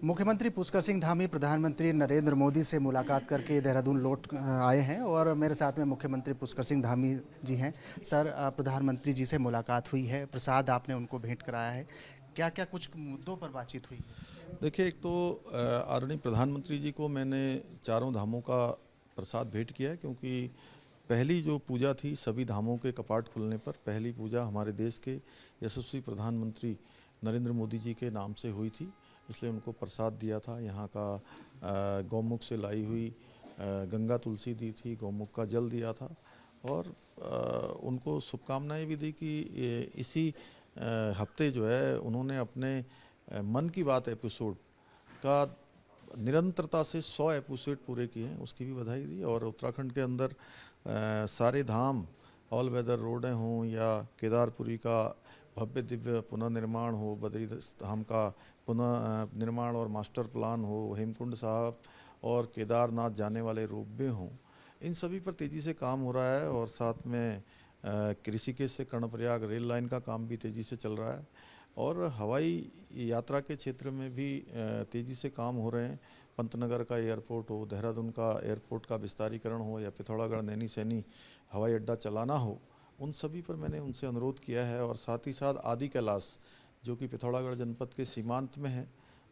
मुख्यमंत्री पुष्कर सिंह धामी प्रधानमंत्री नरेंद्र मोदी से मुलाकात करके देहरादून लौट आए हैं और मेरे साथ में मुख्यमंत्री पुष्कर सिंह धामी जी हैं। सर, प्रधानमंत्री जी से मुलाकात हुई है, प्रसाद आपने उनको भेंट कराया है, क्या क्या कुछ मुद्दों पर बातचीत हुई है? देखिए, एक तो आदरणीय प्रधानमंत्री जी को मैंने चारों धामों का प्रसाद भेंट किया है, क्योंकि पहली जो पूजा थी सभी धामों के कपाट खुलने पर, पहली पूजा हमारे देश के यशस्वी प्रधानमंत्री नरेंद्र मोदी जी के नाम से हुई थी, इसलिए उनको प्रसाद दिया था। यहाँ का गौमुख से लाई हुई गंगा तुलसी दी थी, गौमुख का जल दिया था और उनको शुभकामनाएं भी दी कि इसी हफ्ते जो है उन्होंने अपने मन की बात एपिसोड का निरंतरता से 100 एपिसोड पूरे किए हैं, उसकी भी बधाई दी। और उत्तराखंड के अंदर सारे धाम ऑल वेदर रोडें हों या केदारपुरी का भव्य दिव्य पुनर्निर्माण हो, बद्री धाम का पुनः निर्माण और मास्टर प्लान हो, हेमकुंड साहब और केदारनाथ जाने वाले रोपवे हों, इन सभी पर तेज़ी से काम हो रहा है। और साथ में ऋषिकेश से कर्णप्रयाग रेल लाइन का काम भी तेज़ी से चल रहा है और हवाई यात्रा के क्षेत्र में भी तेज़ी से काम हो रहे हैं। पंतनगर का एयरपोर्ट हो, देहरादून का एयरपोर्ट का विस्तारीकरण हो या पिथौरागढ़ नैनी सैनी हवाई अड्डा चलाना हो, उन सभी पर मैंने उनसे अनुरोध किया है। और साथ ही साथ आदि कैलाश जो कि पिथौरागढ़ जनपद के सीमांत में है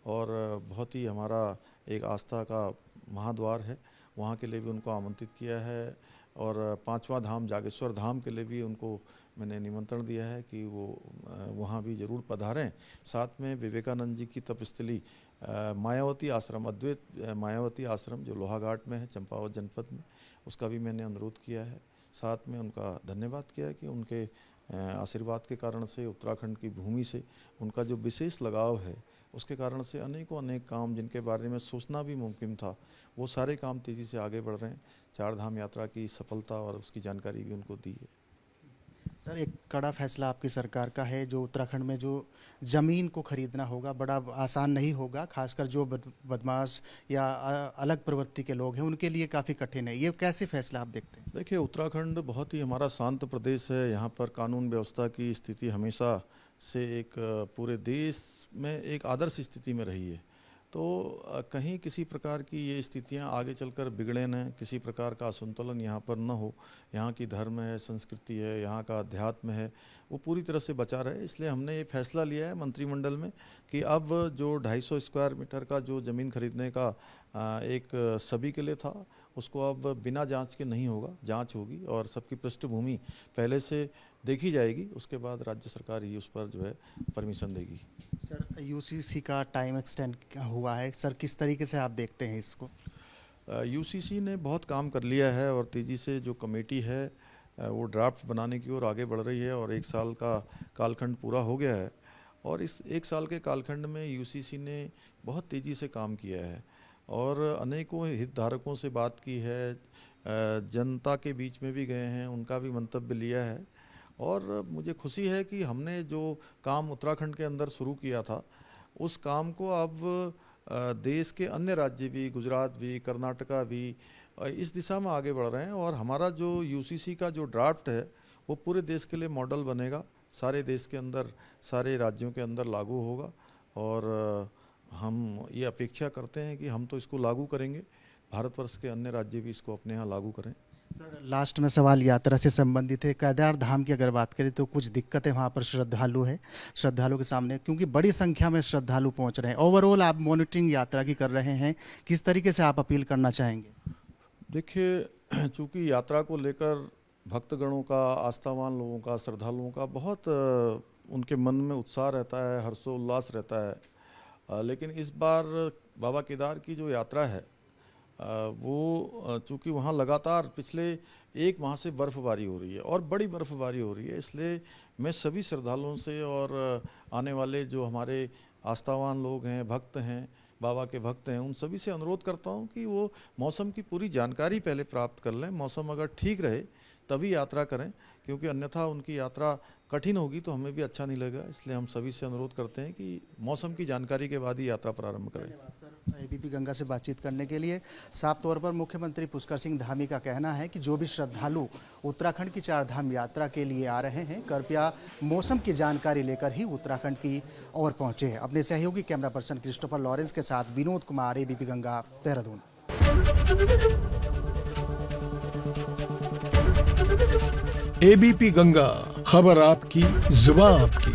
और बहुत ही हमारा एक आस्था का महाद्वार है, वहाँ के लिए भी उनको आमंत्रित किया है। और पांचवा धाम जागेश्वर धाम के लिए भी उनको मैंने निमंत्रण दिया है कि वो वहाँ भी ज़रूर पधारें। साथ में विवेकानंद जी की तपस्थली मायावती आश्रम, अद्वैत मायावती आश्रम जो लोहाघाट में है चंपावत जनपद में, उसका भी मैंने अनुरोध किया है। साथ में उनका धन्यवाद किया है कि उनके आशीर्वाद के कारण से उत्तराखंड की भूमि से उनका जो विशेष लगाव है, उसके कारण से अनेकों अनेक काम जिनके बारे में सोचना भी मुमकिन था, वो सारे काम तेज़ी से आगे बढ़ रहे हैं। चार धाम यात्रा की सफलता और उसकी जानकारी भी उनको दी है। सर, एक कड़ा फैसला आपकी सरकार का है, जो उत्तराखंड में जो ज़मीन को खरीदना होगा बड़ा आसान नहीं होगा, खासकर जो बदमाश या अलग प्रवृत्ति के लोग हैं उनके लिए काफ़ी कठिन है। ये कैसे फैसला आप देखते हैं? देखिए, उत्तराखंड बहुत ही हमारा शांत प्रदेश है, यहाँ पर कानून व्यवस्था की स्थिति हमेशा से एक पूरे देश में एक आदर्श स्थिति में रही है। तो कहीं किसी प्रकार की ये स्थितियाँ आगे चलकर बिगड़े न, किसी प्रकार का असंतुलन यहाँ पर न हो। यहाँ की धर्म है, संस्कृति है, यहाँ का अध्यात्म है, वो पूरी तरह से बचा रहे। इसलिए हमने ये फैसला लिया है मंत्रिमंडल में कि अब जो 250 स्क्वायर मीटर का जो ज़मीन खरीदने का एक सभी के लिए था, उसको अब बिना जांच के नहीं होगा, जांच होगी और सबकी पृष्ठभूमि पहले से देखी जाएगी, उसके बाद राज्य सरकार ही उस पर जो है परमिशन देगी। सर, यूसीसी का टाइम एक्सटेंड हुआ है, सर किस तरीके से आप देखते हैं इसको? यूसीसी ने बहुत काम कर लिया है और तेज़ी से जो कमेटी है वो ड्राफ्ट बनाने की ओर आगे बढ़ रही है और 1 साल का कालखंड पूरा हो गया है। और इस 1 साल के कालखंड में यूसीसी ने बहुत तेज़ी से काम किया है और अनेकों हितधारकों से बात की है, जनता के बीच में भी गए हैं, उनका भी मंतव्य लिया है। और मुझे खुशी है कि हमने जो काम उत्तराखंड के अंदर शुरू किया था, उस काम को अब देश के अन्य राज्य भी, गुजरात भी, कर्नाटका भी इस दिशा में आगे बढ़ रहे हैं। और हमारा जो यूसीसी का जो ड्राफ्ट है वो पूरे देश के लिए मॉडल बनेगा, सारे देश के अंदर, सारे राज्यों के अंदर लागू होगा। और हम ये अपेक्षा करते हैं कि हम तो इसको लागू करेंगे, भारतवर्ष के अन्य राज्य भी इसको अपने यहाँ लागू करें। सर, लास्ट में सवाल यात्रा से संबंधित है। केदार धाम की अगर बात करें तो कुछ दिक्कतें वहाँ पर श्रद्धालुओं के सामने, क्योंकि बड़ी संख्या में श्रद्धालु पहुँच रहे हैं। ओवरऑल आप मॉनिटरिंग यात्रा की कर रहे हैं, किस तरीके से आप अपील करना चाहेंगे? देखिए, चूँकि यात्रा को लेकर भक्तगणों का, आस्थावान लोगों का, श्रद्धालुओं का बहुत उनके मन में उत्साह रहता है, हर्षोल्लास रहता है। लेकिन इस बार बाबा केदार की जो यात्रा है वो चूँकि वहाँ लगातार पिछले 1 माह से बर्फ़बारी हो रही है और बड़ी बर्फ़बारी हो रही है, इसलिए मैं सभी श्रद्धालुओं से और आने वाले जो हमारे आस्थावान लोग हैं, भक्त हैं, बाबा के भक्त हैं, उन सभी से अनुरोध करता हूँ कि वो मौसम की पूरी जानकारी पहले प्राप्त कर लें। मौसम अगर ठीक रहे तभी यात्रा करें, क्योंकि अन्यथा उनकी यात्रा कठिन होगी तो हमें भी अच्छा नहीं लगेगा। इसलिए हम सभी से अनुरोध करते हैं कि मौसम की जानकारी के बाद ही यात्रा प्रारंभ करें। सर, एबीपी गंगा से बातचीत करने के लिए। साफ तौर पर मुख्यमंत्री पुष्कर सिंह धामी का कहना है कि जो भी श्रद्धालु उत्तराखंड की 4 धाम यात्रा के लिए आ रहे हैं, कृपया मौसम की जानकारी लेकर ही उत्तराखंड की ओर पहुंचे। अपने सहयोगी कैमरा पर्सन क्रिस्टोफर लॉरेंस के साथ विनोद कुमार, एबीपी गंगा, देहरादून। एबीपी गंगा, खबर आपकी, जुबान आपकी।